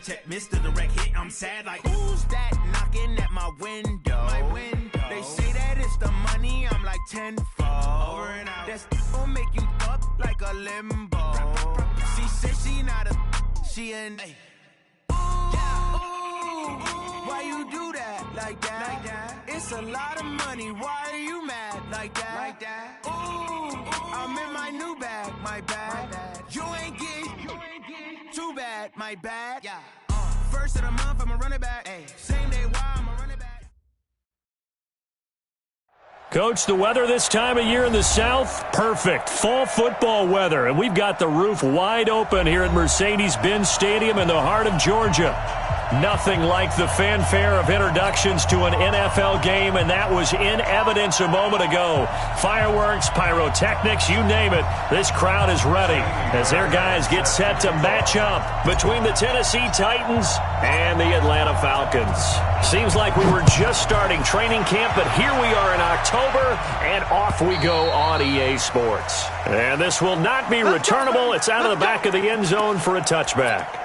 check, Mr. Direct Hit. I'm sad like, who's that knocking at my window? They say that it's the money, I'm like tenfold. Over and out. That's gon' make you up like a limbo. She said she not a, she an. Why you do that like that? It's a lot of money. Why are you mad like that? Ooh, I'm in my new bag, my bad. You ain't get too bad, my bad. Yeah. First of the month, I'ma run it back. Same day, why I'ma run it back. Coach, the weather this time of year in the South, perfect. Fall football weather, and we've got the roof wide open here at Mercedes-Benz Stadium in the heart of Georgia. Nothing like the fanfare of introductions to an NFL game, and that was in evidence a moment ago. Fireworks, pyrotechnics, you name it. This crowd is ready as their guys get set to match up between the Tennessee Titans and the Atlanta Falcons. Seems like we were just starting training camp, but here we are in October, and off we go on EA Sports. And this will not be returnable. It's out of the back of the end zone for a touchback.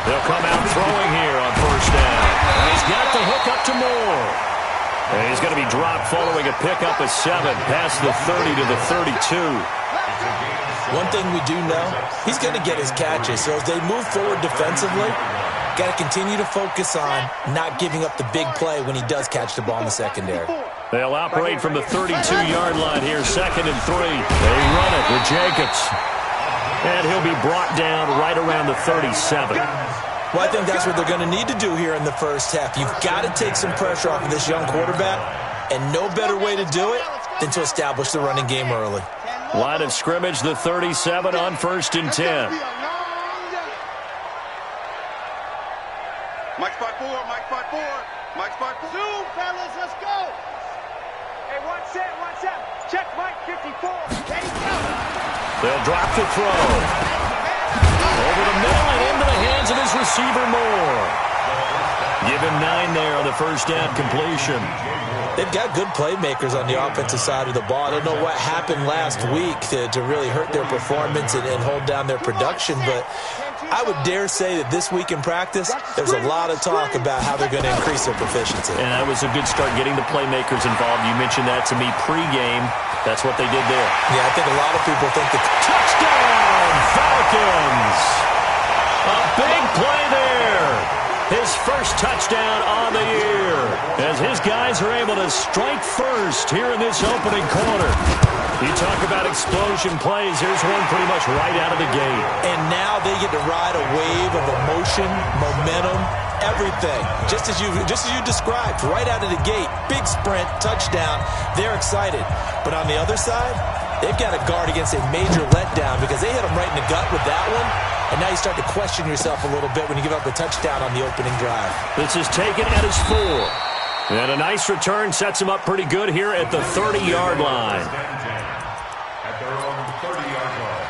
They'll come out throwing here on first down. And he's got the hook up to Moore. And he's going to be dropped following a pickup of 7 past the 30 to the 32. One thing we do know, he's going to get his catches. So as they move forward defensively, got to continue to focus on not giving up the big play when he does catch the ball in the secondary. They'll operate from the 32-yard line here, 2nd and 3. They run it with Jacobs. And he'll be brought down right around the 37. Well, I think that's what they're going to need to do here in the first half. You've got to take some pressure off of this young quarterback, and no better way to do it than to establish the running game early. Line of scrimmage, the 37 on 1st and 10. Mike spot 4, Mike spot 4, Mike spot 4. Zoom, fellas, let's go. Hey, one set. Check Mike 54. There you go. They'll drop the throw. Over the middle and into the hands of his receiver, Moore. Give him 9 there on the first down completion. They've got good playmakers on the offensive side of the ball. I don't know what happened last week to really hurt their performance and hold down their production, but I would dare say that this week in practice, there's a lot of talk about how they're going to increase their proficiency. And that was a good start getting the playmakers involved. You mentioned that to me pregame. That's what they did there. Yeah, I think a lot of people think that touchdown Falcons. A big play there. His first touchdown on the year as his guys are able to strike first here in this opening quarter. You talk about explosion plays. Here's one pretty much right out of the gate. And now they get to ride a wave of emotion, momentum, everything. Just as you described, right out of the gate, big sprint, touchdown. They're excited. But on the other side, they've got to guard against a major letdown because they hit them right in the gut with that one. And now you start to question yourself a little bit when you give up a touchdown on the opening drive. This is taken at his 4. And a nice return sets him up pretty good here at the 30-yard line. At their own 30-yard line.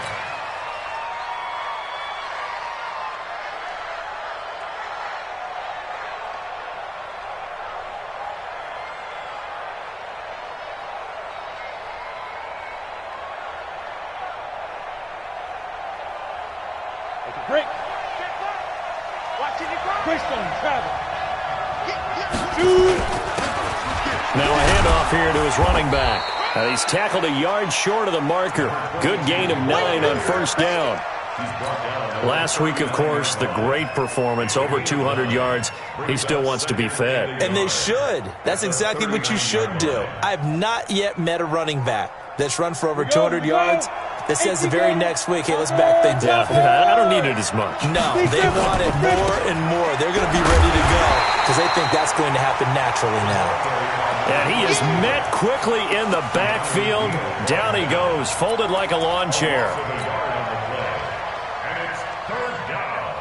Break. Watching it go. Keystone travel. Now a handoff here to his running back. He's tackled a yard short of the marker. Good gain of 9 on first down. Last week, of course, the great performance, over 200 yards. He still wants to be fed. And they should. That's exactly what you should do. I have not yet met a running back that's run for over 200 yards that says the very next week, hey, let's back things up. I don't need it as much. No, they want it more and more. They're going to be ready to go. because they think that's going to happen naturally now. And he is met quickly in the backfield. Down he goes, folded like a lawn chair. And it's third down.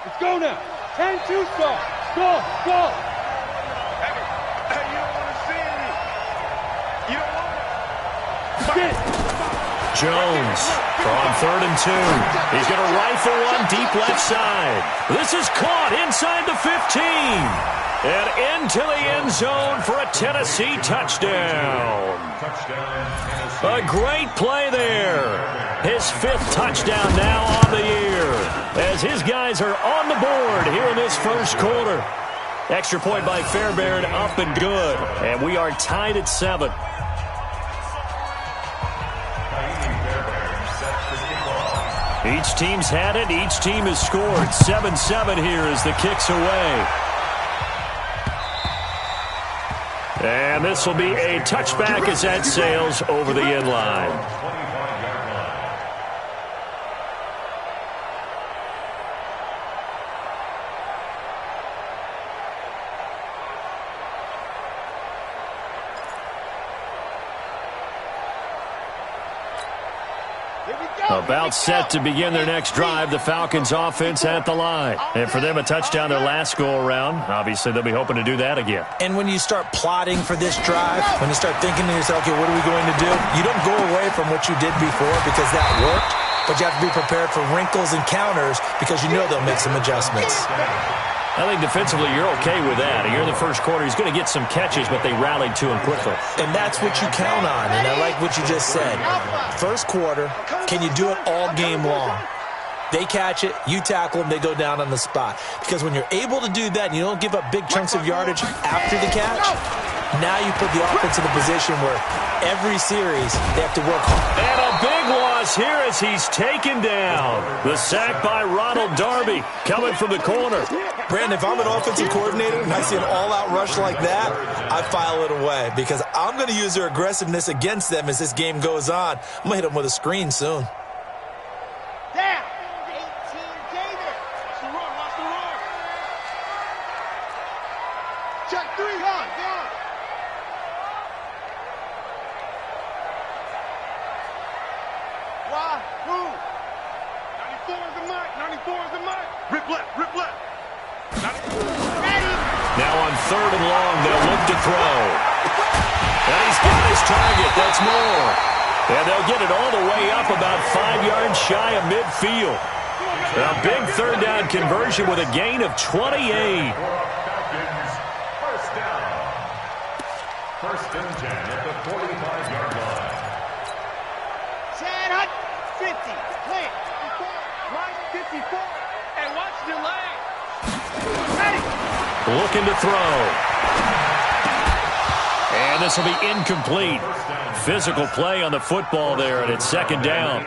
Let's go now. 10-2 stall. Stall. Hey, you don't want to see any. You don't want to. Jones from 3rd and 2. He's going to rifle one deep left side. This is caught inside the 15. And into the end zone for a Tennessee touchdown. A great play there. His 5th touchdown now on the year, as his guys are on the board here in this first quarter. Extra point by Fairbairn, up and good. And we are tied at 7. Each team's had it. Each team has scored. 7-7 here as the kick's away. And this will be a touchback as that sails over the end line. About set to begin their next drive, the Falcons offense at the line. And for them, a touchdown their last go-around. Obviously, they'll be hoping to do that again. And when you start plotting for this drive, when you start thinking to yourself, okay, what are we going to do? You don't go away from what you did before because that worked, but you have to be prepared for wrinkles and counters because you know they'll make some adjustments. I think defensively you're okay with that. Here in the first quarter, he's going to get some catches, but they rallied to him quickly. And that's what you count on, and I like what you just said. First quarter, can you do it all game long? They catch it, you tackle them, they go down on the spot. Because when you're able to do that and you don't give up big chunks of yardage after the catch, now you put the offense in a position where every series they have to work hard. And a big loss here as he's taken down. The sack by Ronald Darby coming from the corner. Brandon, if I'm an offensive coordinator and I see an all-out rush like that, I file it away because I'm going to use their aggressiveness against them as this game goes on. I'm going to hit them with a screen soon. Down. 18 David. Watch the run. Watch the run. Check 3 on. Down. Why? Who? 94 is the mark. 94 is the mark. Rip left. Rip left. Ready. Now on 3rd and long, they'll look to throw. And he's got his target. That's more. And they'll get it all the way up about 5 yards shy of midfield. A big 3rd down conversion with a gain of 28. First down. 1st and 10 at the 45-yard line. 10, 50. Plant. Right, 54. And watch the leg. Ready. Looking to throw. And this will be incomplete. Physical play on the football there, and it's 2nd down.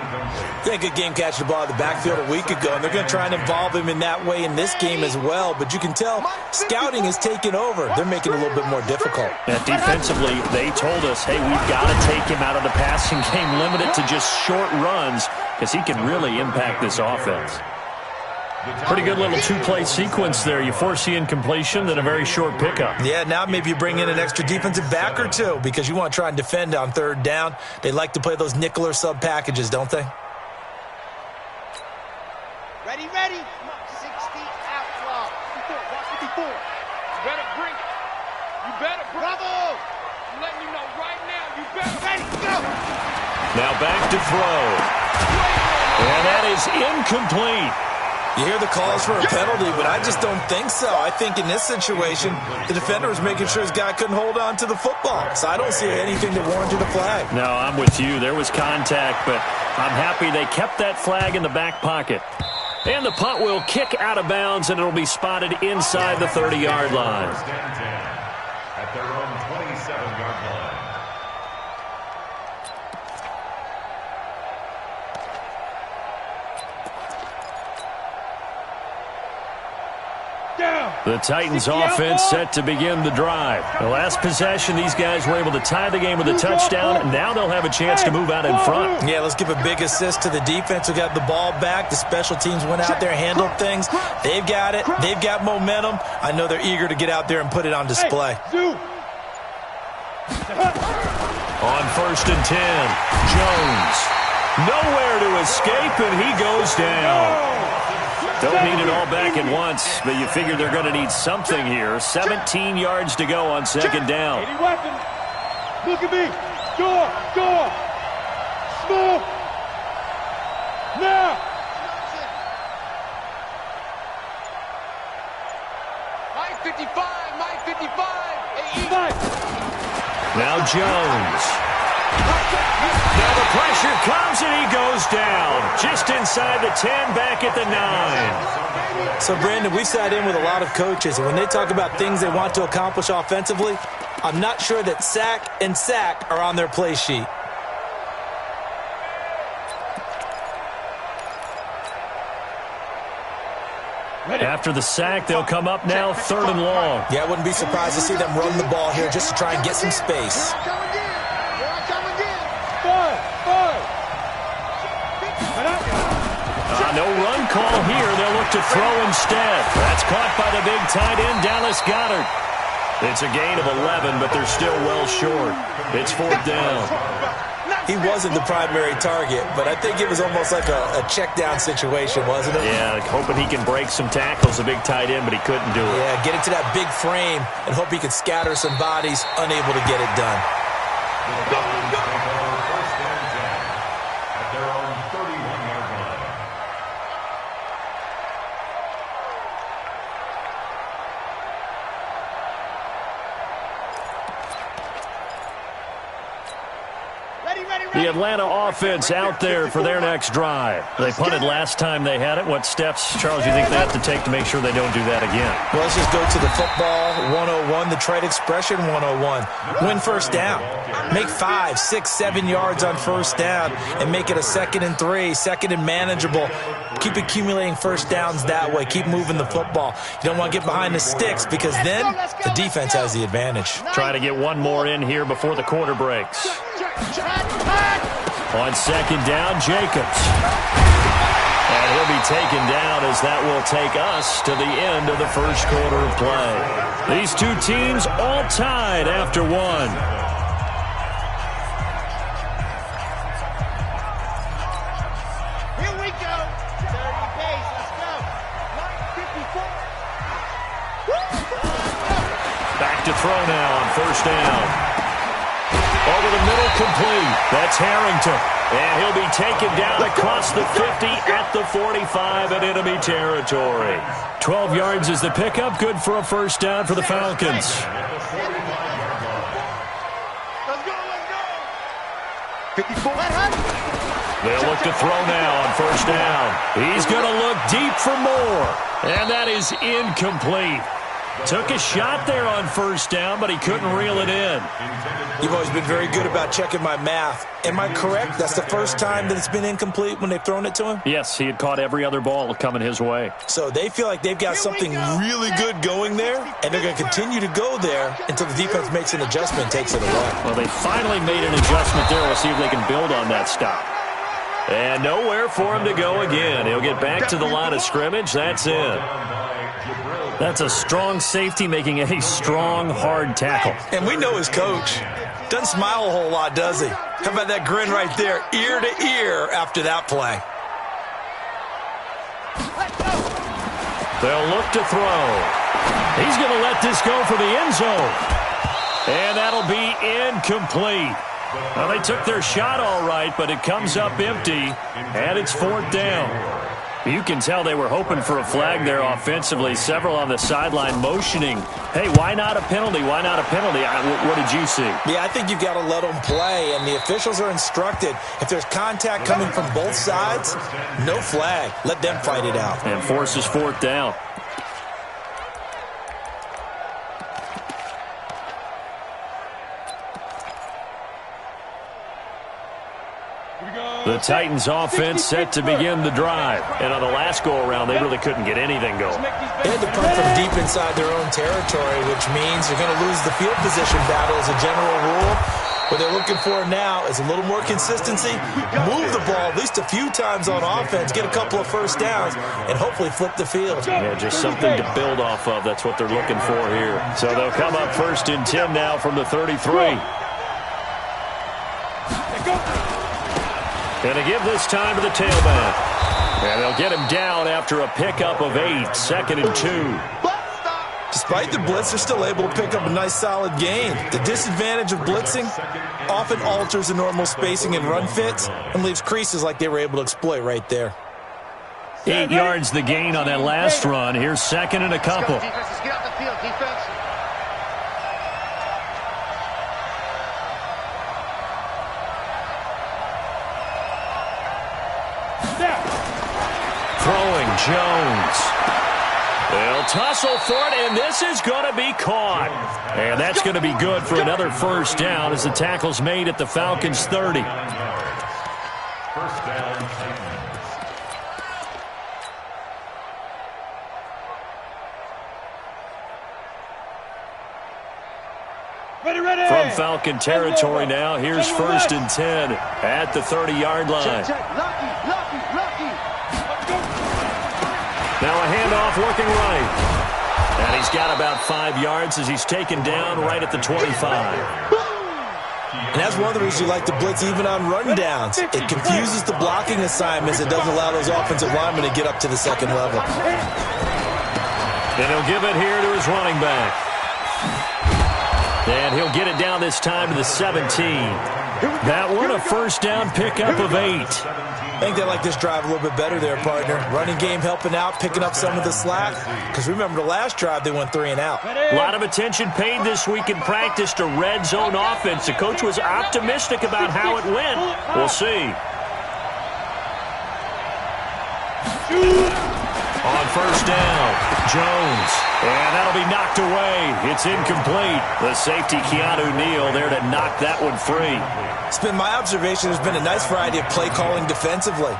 They had a good game catching the ball in the backfield a week ago, and they're going to try and involve him in that way in this game as well. But you can tell scouting is taking over. They're making it a little bit more difficult. And defensively, they told us, hey, we've got to take him out of the passing game, limit it to just short runs, because he can really impact this offense. Pretty good little 2-play sequence there. You force the incompletion, then a very short pickup. Yeah, now maybe you bring in an extra defensive back or two because you want to try and defend on 3rd down. They like to play those nickel or sub packages, don't they? Ready, ready. 60 outlaw. 54, watch 54. You better bring it. You better bring it. Bravo. I'm letting you know right now. You better. Ready, go. Now back to throw. And that is incomplete. You hear the calls for a penalty, but I just don't think so. I think in this situation, the defender was making sure his guy couldn't hold on to the football. So I don't see anything that warranted a flag. No, I'm with you. There was contact, but I'm happy they kept that flag in the back pocket. And the punt will kick out of bounds, and it'll be spotted inside the 30-yard line. At their own 27-yard line. Down. The Titans offense set to begin the drive. The last possession, these guys were able to tie the game with a touchdown, and now they'll have a chance to move out in front. Yeah, let's give a big assist to the defense who got the ball back. The special teams went out there and handled things. They've got it. They've got momentum. I know they're eager to get out there and put it on display. On 1st and 10, Jones. Nowhere to escape, and he goes down. Don't need it all back at once, but you figure they're going to need something here. 17 yards to go on 2nd down. Look at me. Door. Smooth. Now. Mike 55. Now Jones. Now the pressure comes and he goes down. Just inside the 10, back at the 9. So, Brandon, we've sat in with a lot of coaches, and when they talk about things they want to accomplish offensively, I'm not sure that sack and sack are on their play sheet. After the sack, they'll come up now 3rd and long. Yeah, I wouldn't be surprised to see them run the ball here just to try and get some space. No run call here. They'll look to throw instead. That's caught by the big tight end, Dallas Goedert. It's a gain of 11, but they're still well short. It's 4th down. He wasn't the primary target, but I think it was almost like a check down situation, wasn't it? Yeah, hoping he can break some tackles, a big tight end, but he couldn't do it. Yeah, get into that big frame and hope he can scatter some bodies, unable to get it done. At their own 31-yard line. The Atlanta offense out there for their next drive. They punted last time they had it. What steps, Charles, you think they have to take to make sure they don't do that again? Well, let's just go to the football 101, the trade expression 101. Win 1st down. Make 5, 6, 7 yards on 1st down and make it a 2nd and 3, 2nd and manageable. Keep accumulating 1st downs that way. Keep moving the football. You don't want to get behind the sticks because then the defense has the advantage. Try to get one more in here before the quarter breaks. On 2nd down, Jacobs. And he'll be taken down as that will take us to the end of the 1st quarter of play. These two teams all tied after 1. Here we go. 30 pace. Let's go. 54. Back to throw now on 1st down. Over the middle, complete. That's Harrington. And he'll be taken down across the 50 at the 45 in enemy territory. 12 yards is the pickup. Good for a 1st down for the Falcons. Let's go. 54. They'll look to throw now on 1st down. He's going to look deep for more. And that is incomplete. Took a shot there on 1st down, but he couldn't reel it in. You've always been very good about checking my math. Am I correct? That's the first time that it's been incomplete when they've thrown it to him? Yes, he had caught every other ball coming his way. So they feel like they've got something really good going there, and they're going to continue to go there until the defense makes an adjustment and takes it away. Well, they finally made an adjustment there. We'll see if they can build on that stop. And nowhere for him to go again. He'll get back to the line of scrimmage. That's it. That's a strong safety making a strong, hard tackle. And we know his coach. Doesn't smile a whole lot, does he? How about that grin right there, ear to ear after that play? They'll look to throw. He's going to let this go for the end zone. And that'll be incomplete. Well, they took their shot all right, but it comes up empty, and it's 4th down. You can tell they were hoping for a flag there offensively. Several on the sideline motioning, hey, why not a penalty? Why not a penalty? What did you see? Yeah, I think you've got to let them play, and the officials are instructed. If there's contact coming from both sides, no flag. Let them fight it out. And forces 4th down. The Titans offense set to begin the drive. And on the last go-around, they really couldn't get anything going. They had to punt from deep inside their own territory, which means you're going to lose the field position battle as a general rule. What they're looking for now is a little more consistency, move the ball at least a few times on offense, get a couple of first downs, and hopefully flip the field. Yeah, just something to build off of. That's what they're looking for here. So they'll come up 1st and 10 now from the 33. And they give this time to the tailback. And they'll get him down after a pickup of 8, 2nd and 2. Despite the blitz, they're still able to pick up a nice solid gain. The disadvantage of blitzing often alters the normal spacing and run fits and leaves creases like they were able to exploit right there. 8 yards the gain on that last run. Here's 2nd and a couple. Let's get out the field, defense. Throwing Jones. They'll tussle for it, and this is going to be caught. And that's going to be good for another first down as the tackle's made at the Falcons' 30. First down, Titans. From Falcon territory now, here's 1st and 10 at the 30-yard line. Now a handoff working right. And he's got about 5 yards as he's taken down right at the 25. And that's one of the reasons you like to blitz even on run downs. It confuses the blocking assignments. It doesn't allow those offensive linemen to get up to the second level. And he'll give it here to his running back. And he'll get it down this time to the 17. That one a first down pickup of 8. I think they like this drive a little bit better there, partner. Running game helping out, picking up some of the slack. Because remember, the last drive, they went 3 and out. A lot of attention paid this week in practice to red zone offense. The coach was optimistic about how it went. We'll see. On first down, Jones. And that'll be knocked away. It's incomplete. The safety, Keanu Neal, there to knock that one free. It's been my observation there's been a nice variety of play calling defensively.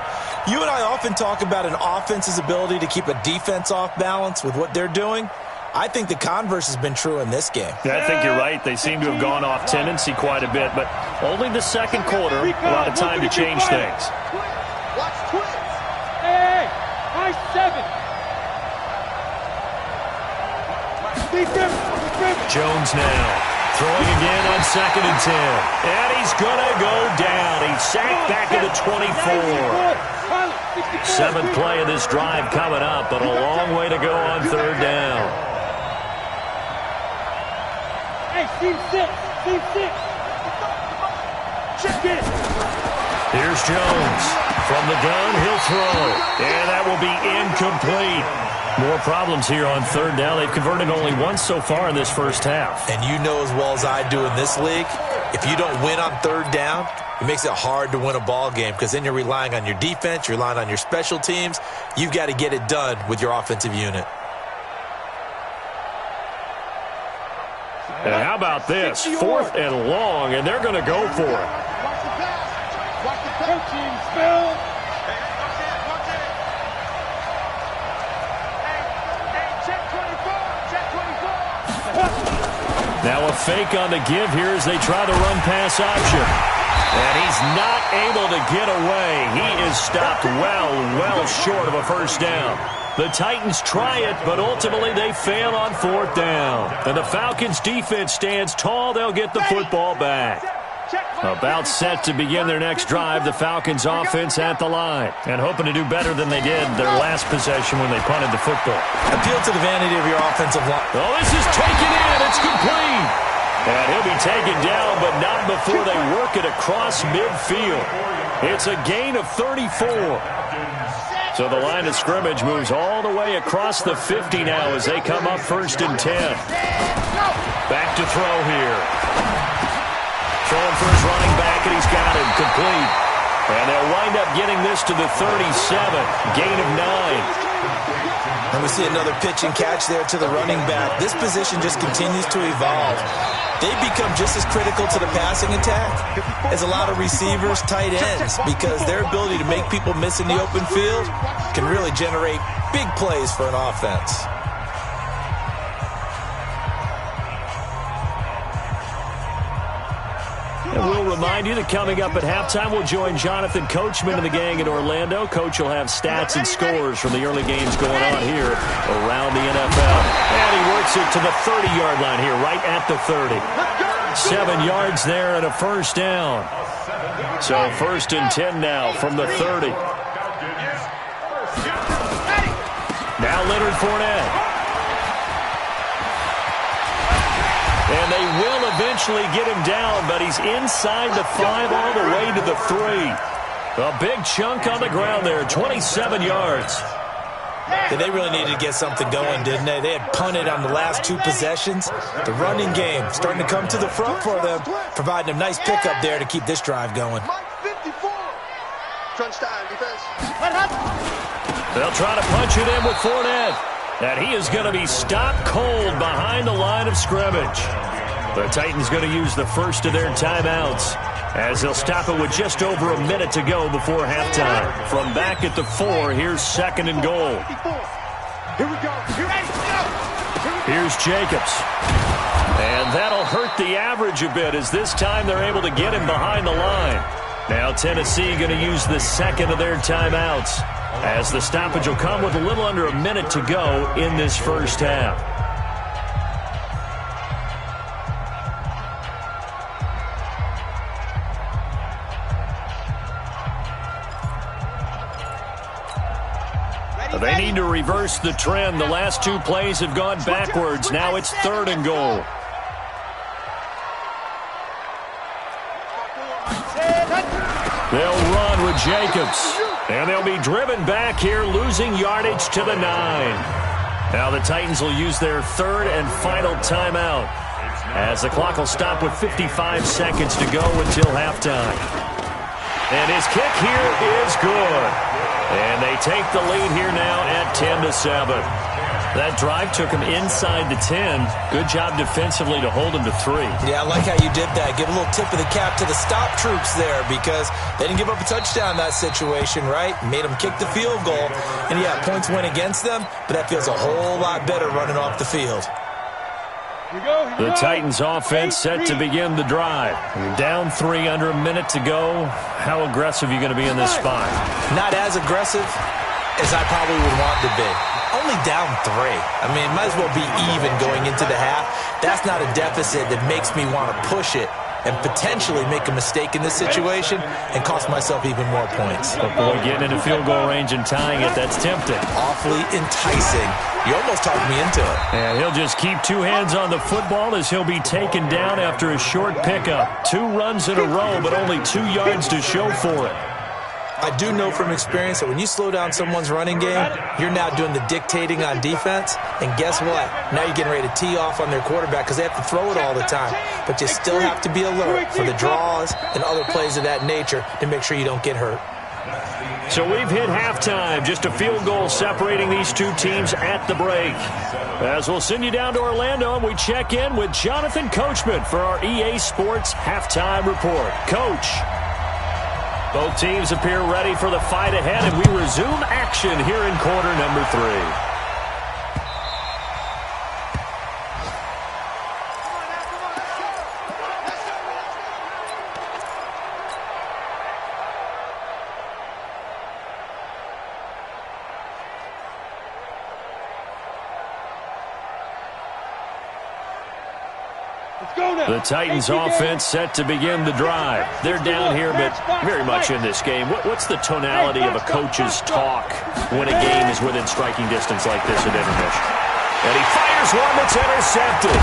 You and I often talk about an offense's ability to keep a defense off balance with what they're doing. I think the converse has been true in this game. Yeah, I think you're right. They seem to have gone off tendency quite a bit, but only the second quarter, a lot of time to change things. Watch twins. Hey, nice 7. Jones now throwing again on 2nd and 10. And he's going to go down. He's sacked back at the 24. 7th play of this drive coming up, but a long way to go on 3rd down. Hey, team 6. Team 6. Check it. Here's Jones. From the gun, he'll throw. And that will be incomplete. More problems here on 3rd down. They've converted only once so far in this first half. And you know as well as I do in this league, if you don't win on 3rd down, it makes it hard to win a ball game because then you're relying on your defense, you're relying on your special teams. You've got to get it done with your offensive unit. And how about this? 4th and long, and they're going to go for it. Watch the pass. Watch the coaching spell. Now a fake on the give here as they try the run-pass option. And he's not able to get away. He is stopped well short of a first down. The Titans try it, but ultimately they fail on 4th down. And the Falcons' defense stands tall. They'll get the football back. About set to begin their next drive, the Falcons offense at the line. And hoping to do better than they did their last possession when they punted the football. Appeal to the vanity of your offensive line. Oh, this is taken in. It's complete. And he'll be taken down, but not before they work it across midfield. It's a gain of 34. So the line of scrimmage moves all the way across the 50 now as they come up 1st and 10. Back to throw here. Throwing for his running back, and he's got him complete. And they'll wind up getting this to the 37, gain of 9. And we see another pitch and catch there to the running back. This position just continues to evolve. They become just as critical to the passing attack as a lot of receivers, tight ends, because their ability to make people miss in the open field can really generate big plays for an offense. And we'll remind you that coming up at halftime, we'll join Jonathan Coachman and the gang in Orlando. Coach will have stats and scores from the early games going on here around the NFL. And he works it to the 30-yard line here, right at the 30. 7 yards there and a first down. So 1st and 10 now from the 30. Now Leonard Fournette. And they will eventually get him down, but he's inside the 5 all the way to the 3. A big chunk on the ground there, 27 yards. Yeah, they really needed to get something going, didn't they? They had punted on the last 2 possessions. The running game starting to come to the front for them, providing a nice pickup there to keep this drive going. They'll try to punch it in with Fournette. And he is going to be stopped cold behind the line of scrimmage. The Titans going to use the first of their timeouts as they'll stop it with just over a minute to go before halftime. From back at the 4, here's 2nd and goal. Here we go. Here's Jacobs. And that'll hurt the average a bit as this time they're able to get him behind the line. Now Tennessee going to use the second of their timeouts, as the stoppage will come with a little under a minute to go in this first half. They need to reverse the trend. The last 2 plays have gone backwards. Now it's 3rd and goal. They'll run with Jacobs. And they'll be driven back here, losing yardage to the 9. Now the Titans will use their 3rd and final timeout, as the clock will stop with 55 seconds to go until halftime. And his kick here is good. And they take the lead here now at 10-7. That drive took him inside the 10. Good job defensively to hold him to 3. Yeah, I like how you did that. Give a little tip of the cap to the stop troops there, because they didn't give up a touchdown in that situation, right? Made them kick the field goal. And, yeah, points went against them, but that feels a whole lot better running off the field. The Titans offense set to begin the drive. You're down 3, under a minute to go. How aggressive are you going to be in this spot? Not as aggressive as I probably would want to be. Only down 3. I mean, might as well be even going into the half. That's not a deficit that makes me want to push it and potentially make a mistake in this situation and cost myself even more points. But boy, getting into field goal range and tying it, that's tempting. Awfully enticing. You almost talked me into it. And he'll just keep 2 hands on the football as he'll be taken down after a short pickup. 2 runs in a row, but only 2 yards to show for it. I do know from experience that when you slow down someone's running game, you're now doing the dictating on defense. And guess what? Now you're getting ready to tee off on their quarterback because they have to throw it all the time. But you still have to be alert for the draws and other plays of that nature to make sure you don't get hurt. So we've hit halftime. Just a field goal separating these 2 teams at the break. As we'll send you down to Orlando, and we check in with Jonathan Coachman for our EA Sports Halftime Report. Coach. Both teams appear ready for the fight ahead, and we resume action here in quarter number 3. The Titans offense set to begin the drive. They're down here, but very much in this game. What's the tonality of a coach's talk when a game is within striking distance like this at intermission? And he fires one that's intercepted.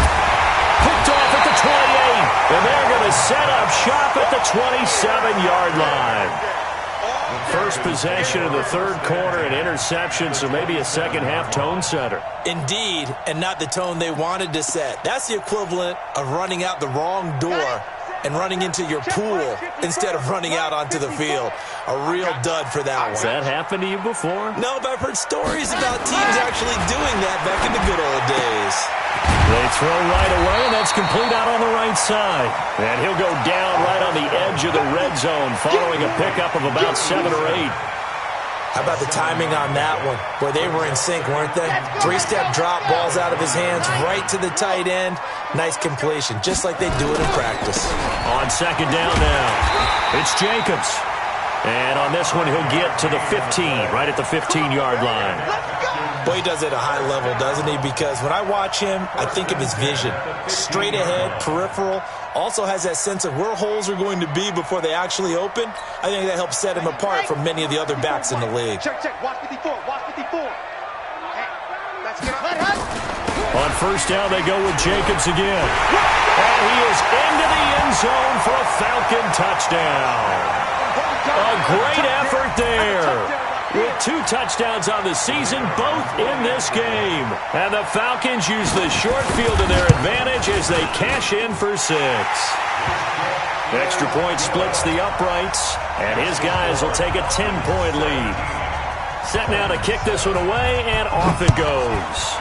Picked off at the 28. And they're going to set up shop at the 27-yard line. First possession of the 3rd quarter, an interception, so maybe a second-half tone setter. Indeed, and not the tone they wanted to set. That's the equivalent of running out the wrong door and running into your pool instead of running out onto the field. A real dud for that one. Has that happened to you before? No, but I've heard stories about teams actually doing that back in the good old days. They throw right away, and that's complete out on the right side. And he'll go down right on the edge of the red zone following a pickup of about 7 or 8. How about the timing on that one? Boy, they were in sync, weren't they? 3-step drop, balls out of his hands, right to the tight end. Nice completion, just like they do it in practice. On second down now, it's Jacobs. And on this one, he'll get to the 15, right at the 15-yard line. Boy, he does it at a high level, doesn't he? Because when I watch him, I think of his vision. Straight ahead, peripheral. Also has that sense of where holes are going to be before they actually open. I think that helps set him apart from many of the other backs in the league. Check. Watch 54. Watch 54. Hey, let's get on first down, they go with Jacobs again. And he is into the end zone for a Falcon touchdown. A great effort there. With 2 touchdowns on the season, both in this game. And the Falcons use the short field to their advantage as they cash in for 6. Extra point splits the uprights, and his guys will take a 10-point lead. Set now to kick this one away, and off it goes.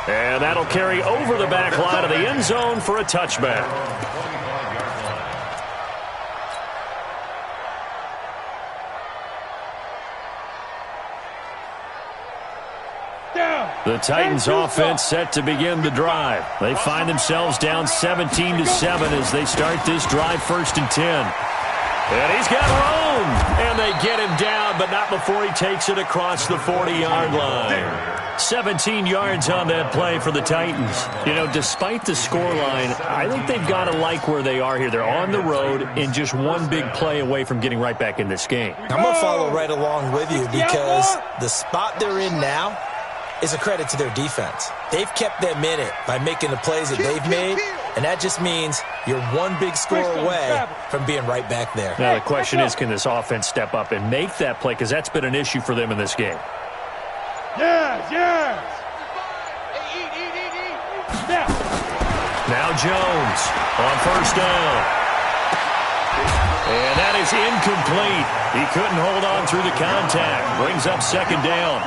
And that'll carry over the back line of the end zone for a touchback. The Titans offense set to begin the drive. They find themselves down 17-7 as they start this drive 1st and 10. And he's got room. And they get him down, but not before he takes it across the 40-yard line. 17 yards on that play for the Titans. You know, despite the scoreline, I think they've got to like where they are here. They're on the road and just one big play away from getting right back in this game. I'm going to follow right along with you because the spot they're in now is a credit to their defense. They've kept them in it by making the plays that they've made, and that just means you're one big score away from being right back there. Now, the question is, can this offense step up and make that play? Because that's been an issue for them in this game. Yes. Now Jones on first down. And that is incomplete. He couldn't hold on through the contact. Brings up second down.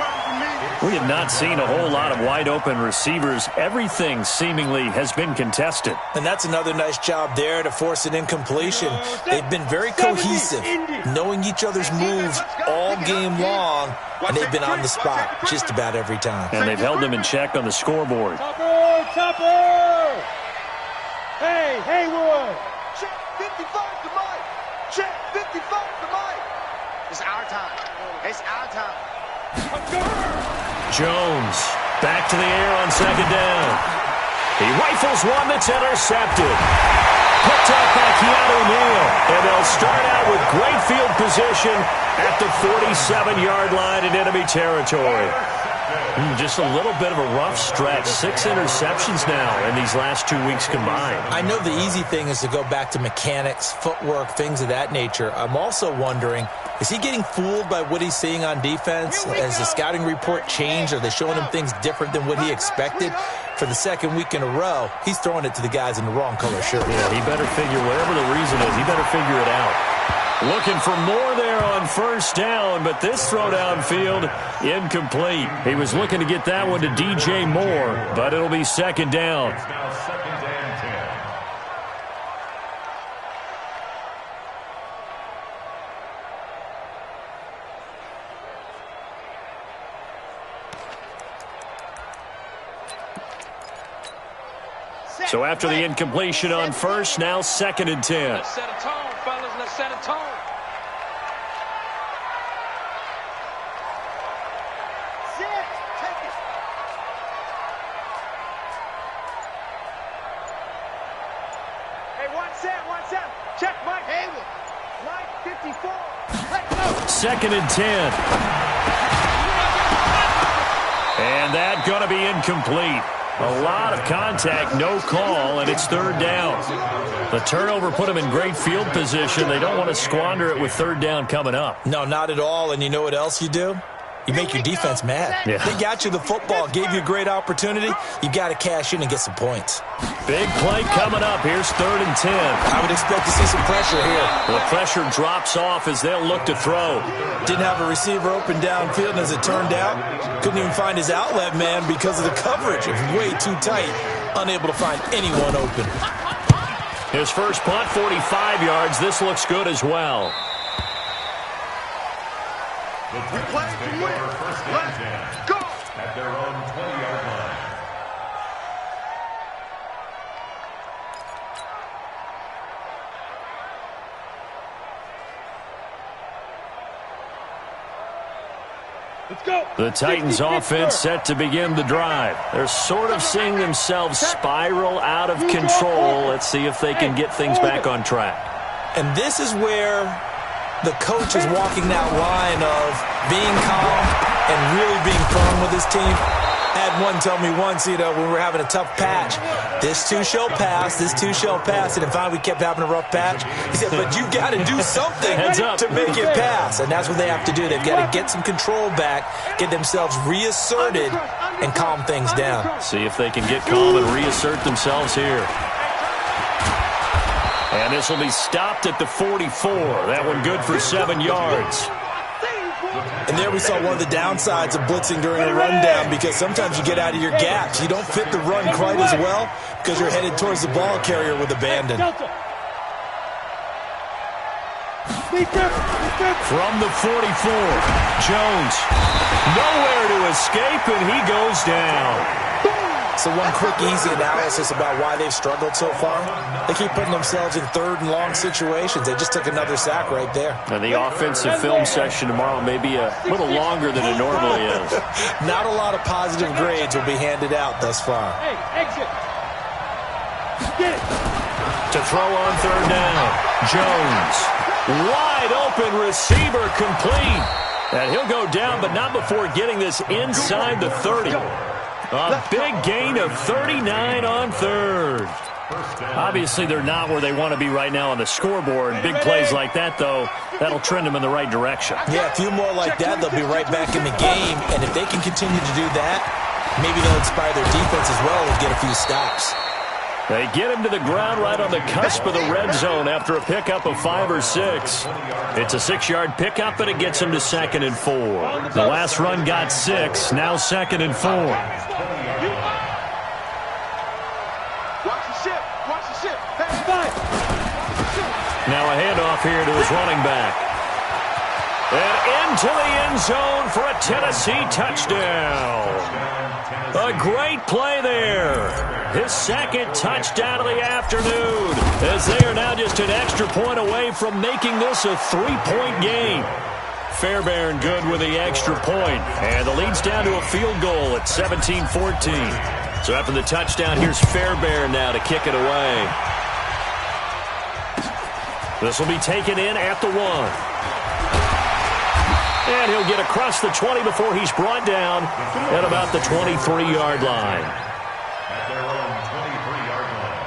We have not seen a whole lot of wide-open receivers. Everything seemingly has been contested. And that's another nice job there to force an incompletion. They've been very cohesive, knowing each other's moves all game long, and they've been on the spot just about every time. And they've held them in check on the scoreboard. Tupper! Hey, Haywood! Check 55 to Mike! Check 55 to Mike! It's our time. It's our time. Jones back to the air on second down. He rifles one that's intercepted. Picked up by Keanu Neal. And they'll start out with great field position at the 47-yard line in enemy territory. Just a little bit of a rough stretch. 6 interceptions now in these last 2 weeks combined. I know the easy thing is to go back to mechanics, footwork, things of that nature. I'm also wondering, is he getting fooled by what he's seeing on defense? Has the scouting report changed? Are they showing him things different than what he expected? For the second week in a row, he's throwing it to the guys in the wrong color shirt. Yeah, he better figure, whatever the reason is, he better figure it out. Looking for more there on first down, but this throw downfield, incomplete. He was looking to get that one to DJ Moore, but it'll be second down. It's now second and 10. So after the incompletion on first, now second and 10. Let's set a tone, fellas. Let's set a tone. Take it. Hey, one set. Check Mike Haywood. Mike 54. Let's go. Second and 10. And that going to be incomplete. A lot of contact, no call, and it's third down. The turnover put them in great field position. They don't want to squander it with third down coming up. No, not at all. And you know what else you do? you make your defense mad. Yeah. They got you the football, gave you a great opportunity. You got to cash in and get some points. Big play coming up. Here's 3rd and 10. I would expect to see some pressure here. The pressure drops off as they'll look to throw. Didn't have a receiver open downfield, and as it turned out, couldn't even find his outlet man because of the coverage. It was way too tight, unable to find anyone open. His first punt, 45 yards. This looks good as well. The Titans take over 1st and 10 at their own 20-yard line. Let's go. The Titans offense set to begin the drive. They're sort of seeing themselves spiral out of control. Let's see if they can get things back on track. And this is where the coach is walking that line of being calm and really being firm with his team. I had one tell me once, when we were having a tough patch, this too shall pass, this too shall pass. And if finally we kept having a rough patch, he said, but you got to do something to make it pass. And that's what they have to do. They've got to get some control back, get themselves reasserted, and calm things down. See if they can get calm and reassert themselves here. And this will be stopped at the 44. That one good for 7 yards. And there we saw one of the downsides of blitzing during a rundown, because sometimes you get out of your gaps. You don't fit the run quite as well because you're headed towards the ball carrier with abandon. From the 44, Jones nowhere to escape, and he goes down. So one quick, easy analysis about why they've struggled so far. They keep putting themselves in 3rd and long situations. They just took another sack right there. And the offensive film session tomorrow may be a little longer than it normally is. Not a lot of positive grades will be handed out thus far. Hey, exit. Get it. To throw on 3rd down, Jones. Wide open receiver complete. And he'll go down, but not before getting this inside the 30. A big gain of 39 on 3rd. Obviously, they're not where they want to be right now on the scoreboard. Big plays like that, though, that'll trend them in the right direction. Yeah, a few more like that, they'll be right back in the game. And if they can continue to do that, maybe they'll inspire their defense as well and get a few stops. They get him to the ground right on the cusp of the red zone after a pickup of 5 or 6. It's a 6-yard pickup, and it gets him to 2nd and 4. The last run got 6, now 2nd and 4. Watch the ship. Watch the ship. Hey, now a handoff here to his running back. And into the end zone for a Tennessee touchdown. A great play there. His 2nd touchdown of the afternoon, as they are now just an extra point away from making this a 3-point game. Fairbairn good with the extra point, and the lead's down to a field goal at 17-14. So after the touchdown, here's Fairbairn now to kick it away. This will be taken in at the 1. And he'll get across the 20 before he's brought down at about the 23-yard line. At their own 23-yard line.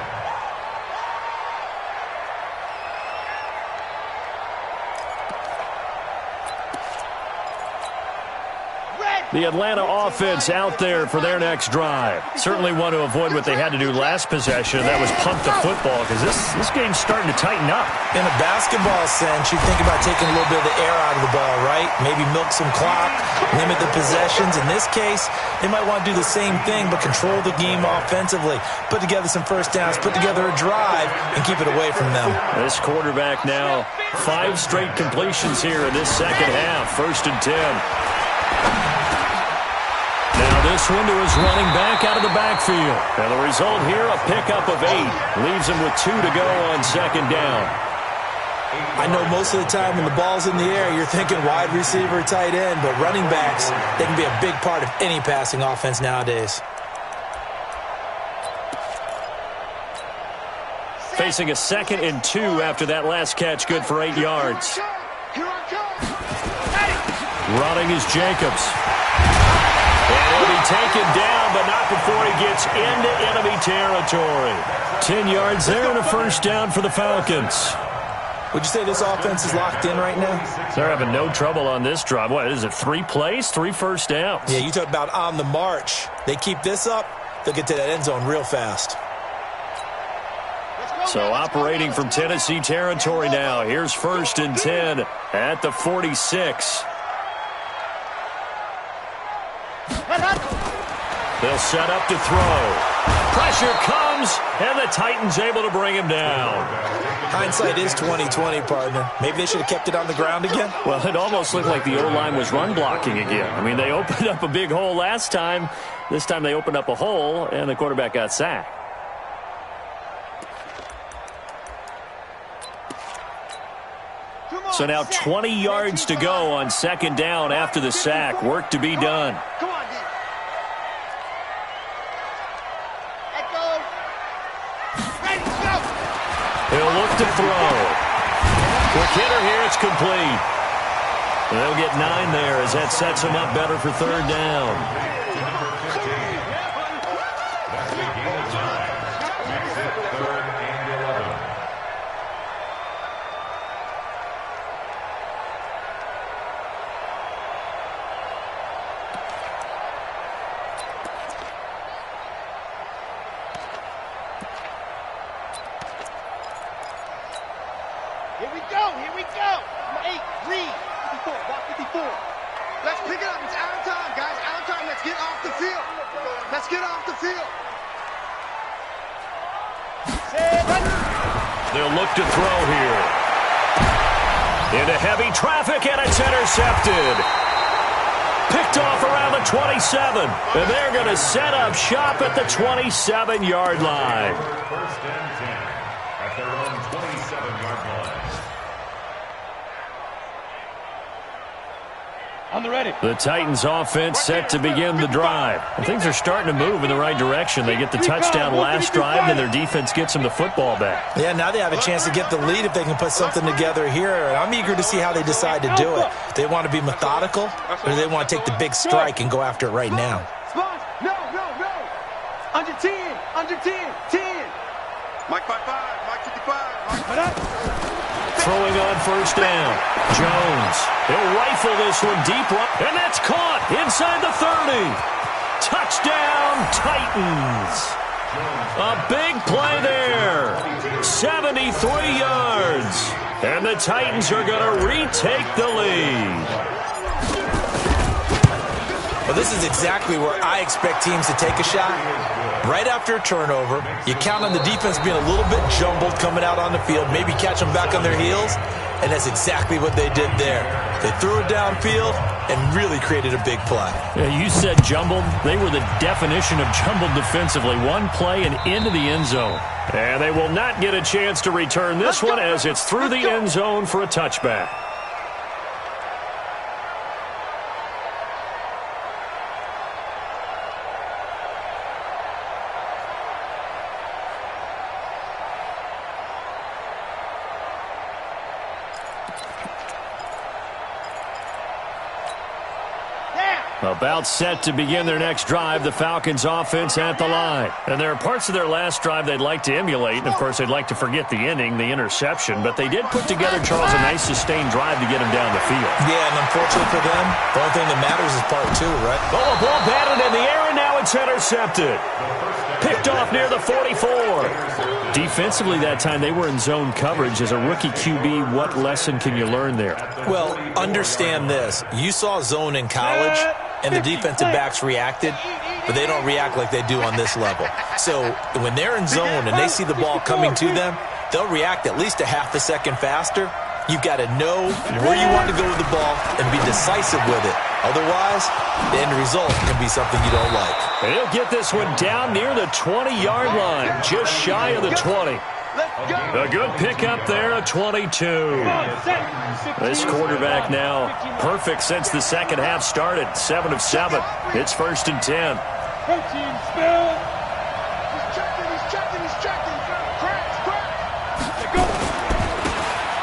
The Atlanta offense out there for their next drive. Certainly want to avoid what they had to do last possession, and that was punt the football, because this game's starting to tighten up. In a basketball sense, you think about taking a little bit of the air out of the ball, right? Maybe milk some clock, limit the possessions. In this case, they might want to do the same thing, but control the game offensively. Put together some first downs, put together a drive, and keep it away from them. This quarterback now, 5 straight completions here in this second half. 1st and 10. Now this one to his running back out of the backfield. And the result here, a pickup of 8. Leaves him with 2 to go on 2nd down. I know most of the time when the ball's in the air, you're thinking wide receiver, tight end, but running backs, they can be a big part of any passing offense nowadays. Facing a 2nd and 2 after that last catch, good for 8 yards. Running is Jacobs. And he'll be taken down, but not before he gets into enemy territory. 10 yards there and a first down for the Falcons. Would you say this offense is locked in right now? They're having no trouble on this drive. What is it, 3 plays, 3 first downs? Yeah, you talk about on the march. They keep this up, they'll get to that end zone real fast. So operating from Tennessee territory now. Here's 1st and 10 at the 46. They'll set up to throw. Pressure comes, and the Titans able to bring him down. Hindsight is 20/20, partner. Maybe they should have kept it on the ground again. Well, it almost looked like the O-line was run blocking again. I mean, they opened up a big hole last time. This time they opened up a hole, and the quarterback got sacked. So now 20 yards to go on 2nd down after the sack. Work to be done. Come on, D. Let go. Ready, go. He'll look to throw. Quick hitter here. It's complete. They'll get 9 there as that sets him up better for 3rd down. Here we go. 8, read. 54, block 54. Let's pick it up. It's out of time, guys. Out of time. Let's get off the field. They'll look to throw here. Into heavy traffic, and it's intercepted. Picked off around the 27. And they're going to set up shop at the 27-yard line. 1st and 10 at their own 27-yard line. On the ready. The Titans offense set to begin the drive. And things are starting to move in the right direction. They get the touchdown last drive, and their defense gets them the football back. Yeah, now they have a chance to get the lead if they can put something together here. And I'm eager to see how they decide to do it. They want to be methodical, or do they want to take the big strike and go after it right now? No. Under 10. 10. Mike 55. Mike 55. Throwing on 1st down. Jones. He'll rifle this one deep. And that's caught inside the 30. Touchdown, Titans. A big play there. 73 yards. And the Titans are going to retake the lead. Well, this is exactly where I expect teams to take a shot. Right after a turnover, you count on the defense being a little bit jumbled coming out on the field, maybe catch them back on their heels, and that's exactly what they did there. They threw it downfield and really created a big play. Yeah, you said jumbled. They were the definition of jumbled defensively. One play and into the end zone. And they will not get a chance to return this one as it's through the end zone for a touchback. About set to begin their next drive, the Falcons offense at the line. And there are parts of their last drive they'd like to emulate. And, of course, they'd like to forget the inning, the interception. But they did put together, Charles, a nice sustained drive to get him down the field. Yeah, and unfortunately for them, the only thing that matters is part 2, right? Oh, a ball batted in the air, and now it's intercepted. Picked off near the 44. Defensively that time, they were in zone coverage. As a rookie QB, what lesson can you learn there? Well, understand this. You saw zone in college, and the defensive backs reacted, but they don't react like they do on this level. So when they're in zone and they see the ball coming to them, they'll react at least a half a second faster. You've got to know where you want to go with the ball and be decisive with it. Otherwise, the end result can be something you don't like. And he'll get this one down near the 20-yard line, just shy of the 20. A good pickup there, a 22. This quarterback now perfect since the second half started. 7 of 7. It's 1st and 10.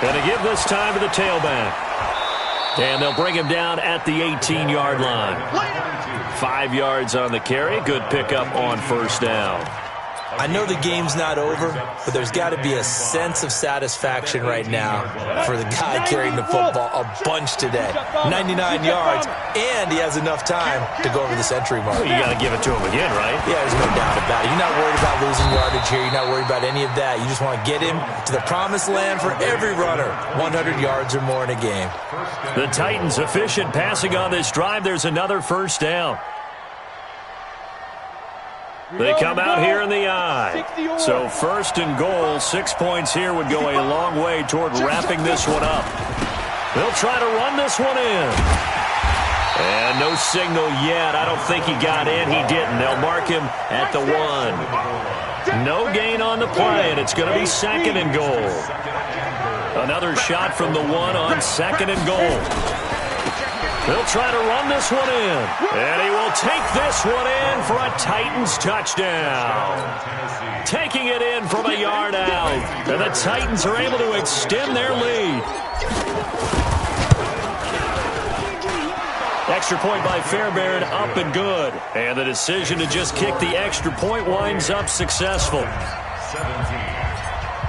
Gonna give this time to the tailback. And they'll bring him down at the 18-yard line. 5 yards on the carry. Good pickup on 1st down. I know the game's not over, but there's got to be a sense of satisfaction right now for the guy carrying the football a bunch today. 99 yards, and he has enough time to go over the century mark. Well, you got to give it to him again, right? Yeah, there's no doubt about it. You're not worried about losing yardage here. You're not worried about any of that. You just want to get him to the promised land for every runner, 100 yards or more in a game. The Titans efficient passing on this drive. There's another first down. They come out here in the I. So first and goal, 6 points here would go a long way toward wrapping this one up. They'll try to run this one in. And no signal yet. I don't think he got in. He didn't. They'll mark him at the 1. No gain on the play, and it's going to be second and goal. Another shot from the 1 on second and goal. They'll try to run this one in. And he will take this one in for a Titans touchdown. Taking it in from a yard out. And the Titans are able to extend their lead. Extra point by Fairbairn, up and good. And the decision to just kick the extra point winds up successful.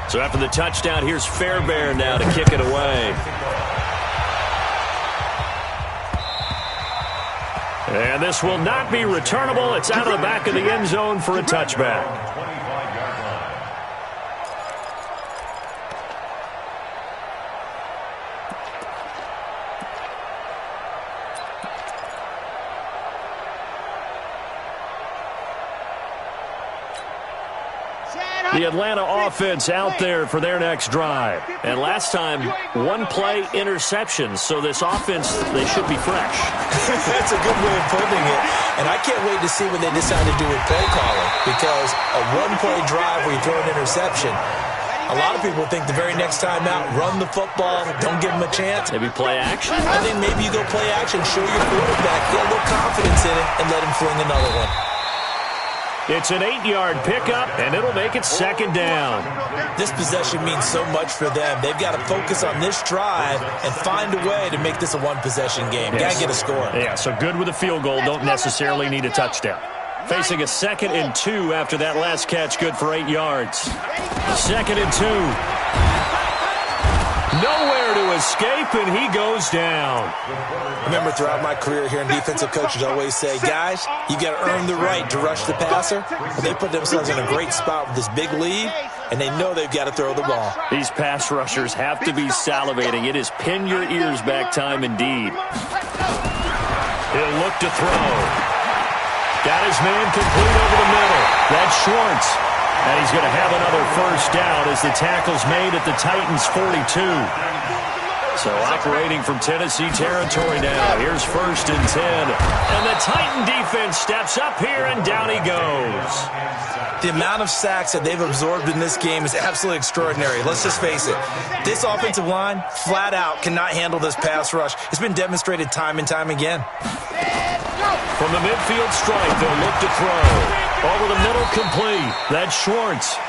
So after the touchdown, here's Fairbairn now to kick it away. And this will not be returnable. It's out of the back of the end zone for a touchback. The Atlanta offense out there for their next drive. And last time, one play interceptions. So this offense, they should be fresh. That's a good way of putting it. And I can't wait to see what they decide to do with play calling. Because a one-play drive where you throw an interception, a lot of people think the very next time out, run the football, don't give them a chance. Maybe play action? I think maybe you go play action, show your quarterback, get a little confidence in it, and let him fling another one. It's an 8-yard pickup, and it'll make it second down. This possession means so much for them. They've got to focus on this drive and find a way to make this a one-possession game. Yes. Got to get a score. Yeah, so good with a field goal. Don't necessarily need a touchdown. Facing a 2nd and 2 after that last catch, good for 8 yards. 2nd and 2. Nowhere to escape, and he goes down. I remember throughout my career hearing defensive coaches always say, guys, you got to earn the right to rush the passer. Well, they put themselves in a great spot with this big lead, and they know they've got to throw the ball. These pass rushers have to be salivating. It is pin your ears back time indeed. He'll look to throw. Got his man complete over the middle. That's Schwartz. And he's going to have another first down as the tackle's made at the Titans' 42. So operating from Tennessee territory now. Here's 1st and 10. And the Titan defense steps up here, and down he goes. The amount of sacks that they've absorbed in this game is absolutely extraordinary. Let's just face it. This offensive line, flat out, cannot handle this pass rush. It's been demonstrated time and time again. From the midfield stripe, they'll look to throw. Over the middle, complete. That's Schwartz.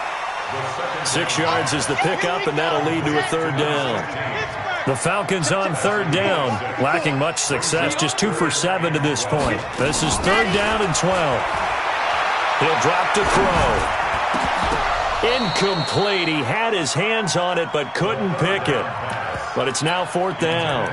6 yards is the pickup, and that'll lead to a 3rd down. The Falcons on 3rd down, lacking much success, just 2 for 7 to this point. This is 3rd down and 12. He'll drop to throw. Incomplete. He had his hands on it, but couldn't pick it. But it's now 4th down.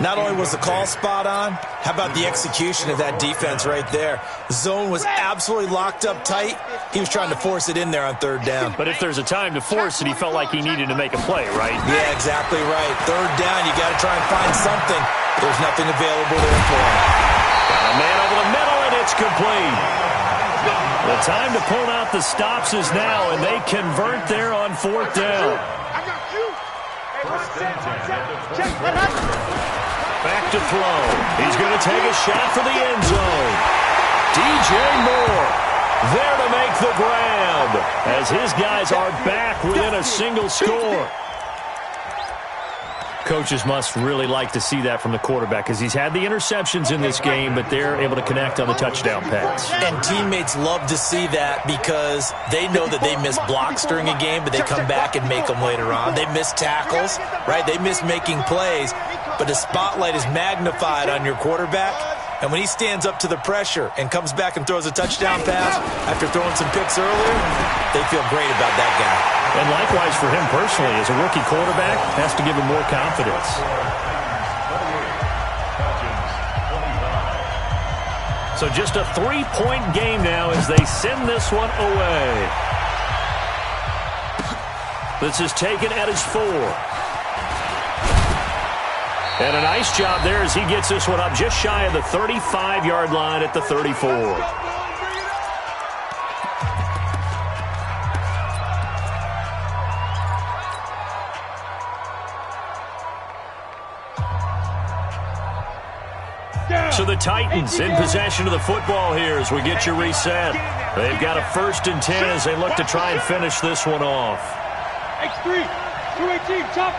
Not only was the call spot on, how about the execution of that defense right there? The zone was absolutely locked up tight. He was trying to force it in there on 3rd down. But if there's a time to force it, he felt like he needed to make a play, right? Yeah, exactly right. 3rd down, you got to try and find something. There's nothing available there for him. Got a man over the middle, and it's complete. The time to pull out the stops is now, and they convert there on 4th down. Back to throw. He's going to take a shot for the end zone. DJ Moore there to make the grab as his guys are back within a single score. Coaches must really like to see that from the quarterback because he's had the interceptions in this game, but they're able to connect on the touchdown pass. And teammates love to see that because they know that they miss blocks during a game, but they come back and make them later on. They miss tackles, right? They miss making plays, but the spotlight is magnified on your quarterback, And when he stands up to the pressure and comes back and throws a touchdown pass after throwing some picks earlier, they feel great about that guy. And likewise for him personally, as a rookie quarterback, has to give him more confidence. So just a 3-point game now as they send this one away. This is taken at his 4. And a nice job there as he gets this one up just shy of the 35-yard line at the 34. So the Titans in possession of the football here as we get you reset. They've got a 1st and 10 as they look to try and finish this one off. X3, 218, chop.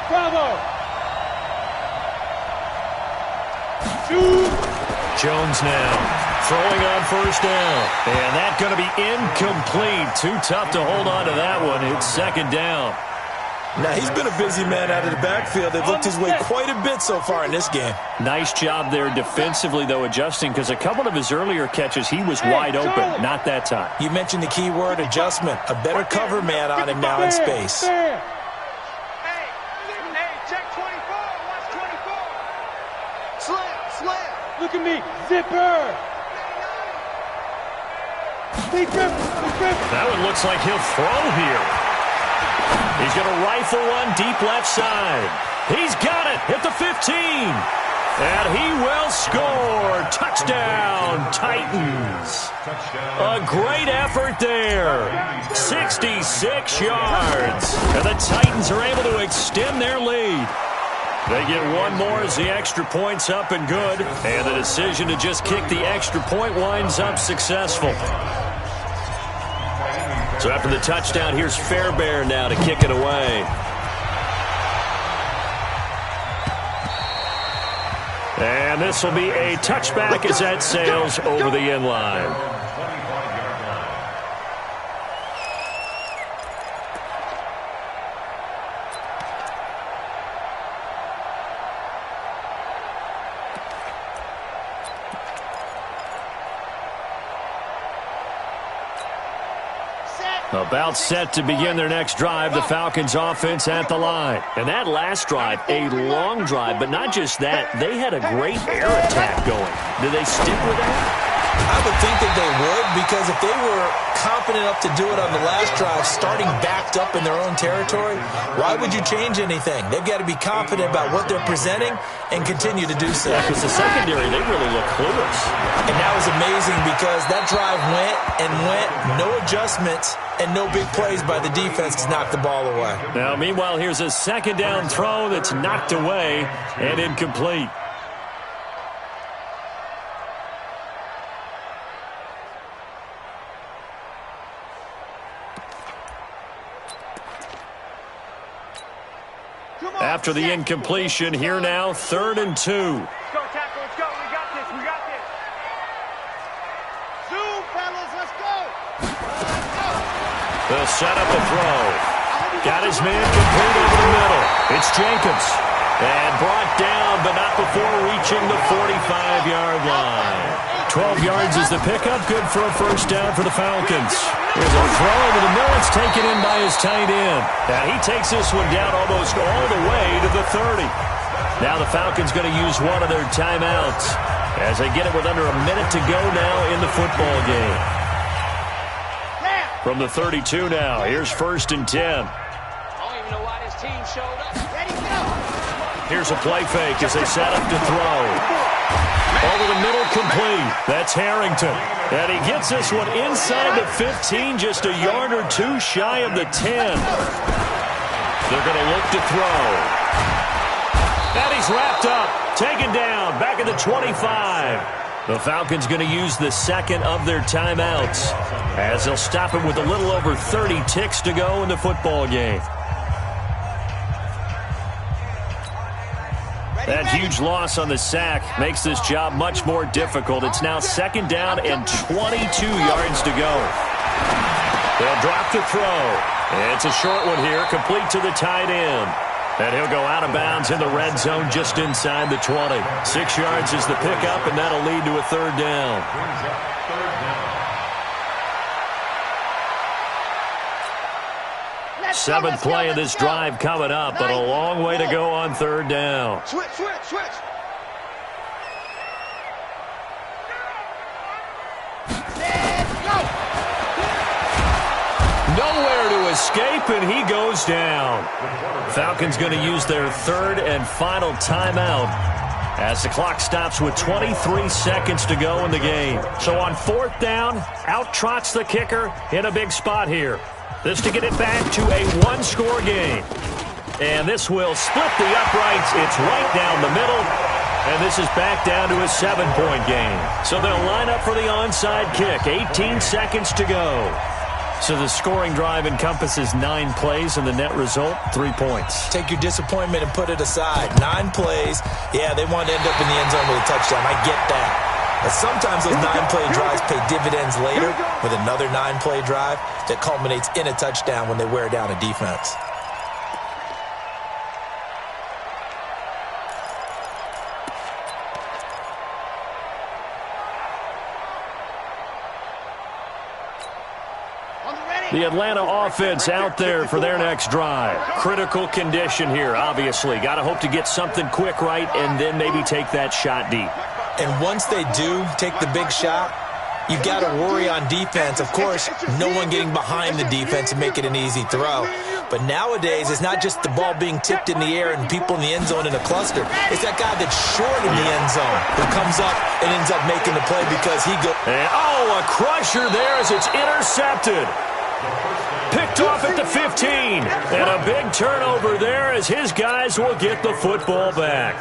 Bravo. Jones now throwing on 1st down. And that's going to be incomplete. Too tough to hold on to that one. It's 2nd down. Now, he's been a busy man out of the backfield. They've looked his way quite a bit so far in this game. Nice job there defensively, though, adjusting, because a couple of his earlier catches, he was wide open. Not that time. You mentioned the key word, adjustment. A better cover man on him now in space. Hey, check 24. Watch 24. Slam. Look at me. Zipper. That one looks like he'll throw here. He's going to rifle one deep left side. He's got it at the 15. And he will score. Touchdown, Titans. A great effort there. 66 yards. And the Titans are able to extend their lead. They get one more as the extra point's up and good. And the decision to just kick the extra point winds up successful. So after the touchdown, here's Fairbairn now to kick it away. And this will be a touchback as that sails over the end line. About set to begin their next drive, the Falcons offense at the line. And that last drive, a long drive, but not just that, they had a great air attack going. Do they stick with that? I would think that they would, because if they were confident enough to do it on the last drive, starting backed up in their own territory, why would you change anything? They've got to be confident about what they're presenting and continue to do so. Yeah, because the secondary, they really look clueless. And that was amazing because that drive went, no adjustments, and no big plays by the defense to knock the ball away. Now, meanwhile, here's a 2nd down throw that's knocked away and incomplete. After the incompletion, here now, 3rd and 2. Let's go, tackle. Let's go. We got this. Zoom, fellas. Let's go. They'll set up a throw. Got his man complete over the middle. It's Jenkins. And brought down, but not before reaching the 45-yard line. 12 yards is the pickup. Good for a 1st down for the Falcons. Here's a throw over the middle. It's taken in by his tight end. Now he takes this one down almost all the way to the 30. Now the Falcons going to use one of their timeouts as they get it with under a minute to go now in the football game. From the 32 now, here's 1st and 10. I don't even know why this team showed up. Ready, go. Here's a play fake as they set up to throw. Over the middle, complete. That's Harrington. And he gets this one inside the 15, just a yard or two shy of the 10. They're going to look to throw. And he's wrapped up, taken down, back at the 25. The Falcons going to use the 2nd of their timeouts as they'll stop it with a little over 30 ticks to go in the football game. That huge loss on the sack makes this job much more difficult. It's now 2nd down and 22 yards to go. They'll drop the throw. It's a short one here, complete to the tight end. And he'll go out of bounds in the red zone just inside the 20. 6 yards is the pickup, and that'll lead to a third down. Seventh play of this drive coming up, but a long way to go on third down. Switch. Nowhere to escape, and he goes down. Falcons going to use their third and final timeout as the clock stops with 23 seconds to go in the game. So on fourth down, out trots the kicker in a big spot here. This to get it back to a one-score game. And this will split the uprights. It's right down the middle. And this is back down to a 7-point game. So they'll line up for the onside kick. 18 seconds to go. So the scoring drive encompasses 9 plays, and the net result, 3 points. Take your disappointment and put it aside. 9 plays. Yeah, they want to end up in the end zone with a touchdown. I get that. But sometimes those 9-play drives pay dividends later with another 9-play drive that culminates in a touchdown when they wear down a defense. The Atlanta offense out there for their next drive. Critical condition here, obviously. Got to hope to get something quick right and then maybe take that shot deep. And once they do take the big shot, you've got to worry on defense. Of course, no one getting behind the defense and make it an easy throw. But nowadays, it's not just the ball being tipped in the air and people in the end zone in a cluster. It's that guy that's short in the end zone who comes up and ends up making the play because he goes. And, a crusher there as it's intercepted. Picked off at the 15. And a big turnover there as his guys will get the football back.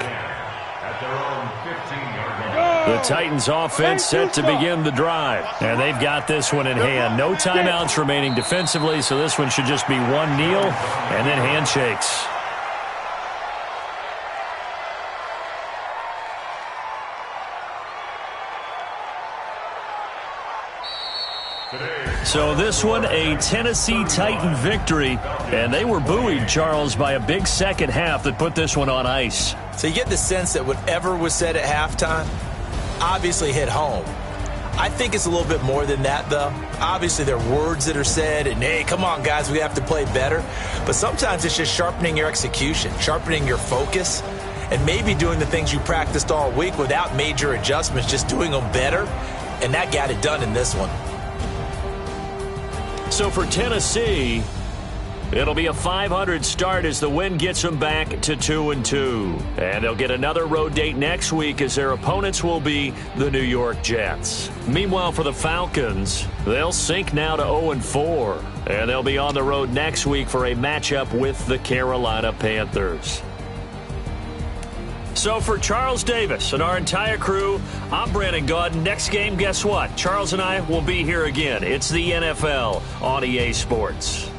The Titans offense set to begin the drive. And they've got this one in hand. No timeouts remaining defensively, so this one should just be one kneel and then handshakes. So this one, a Tennessee Titan victory. And they were buoyed, Charles, by a big second half that put this one on ice. So you get the sense that whatever was said at halftime obviously hit home. I think it's a little bit more than that, though. Obviously, there are words that are said, and, hey, come on, guys, we have to play better. But sometimes it's just sharpening your execution, sharpening your focus, and maybe doing the things you practiced all week without major adjustments, just doing them better. And that got it done in this one. So for Tennessee, it'll be a 500 start as the win gets them back to 2-2. And they'll get another road date next week as their opponents will be the New York Jets. Meanwhile, for the Falcons, they'll sink now to 0-4. And they'll be on the road next week for a matchup with the Carolina Panthers. So for Charles Davis and our entire crew, I'm Brandon Gaudin. Next game, guess what? Charles and I will be here again. It's the NFL on EA Sports.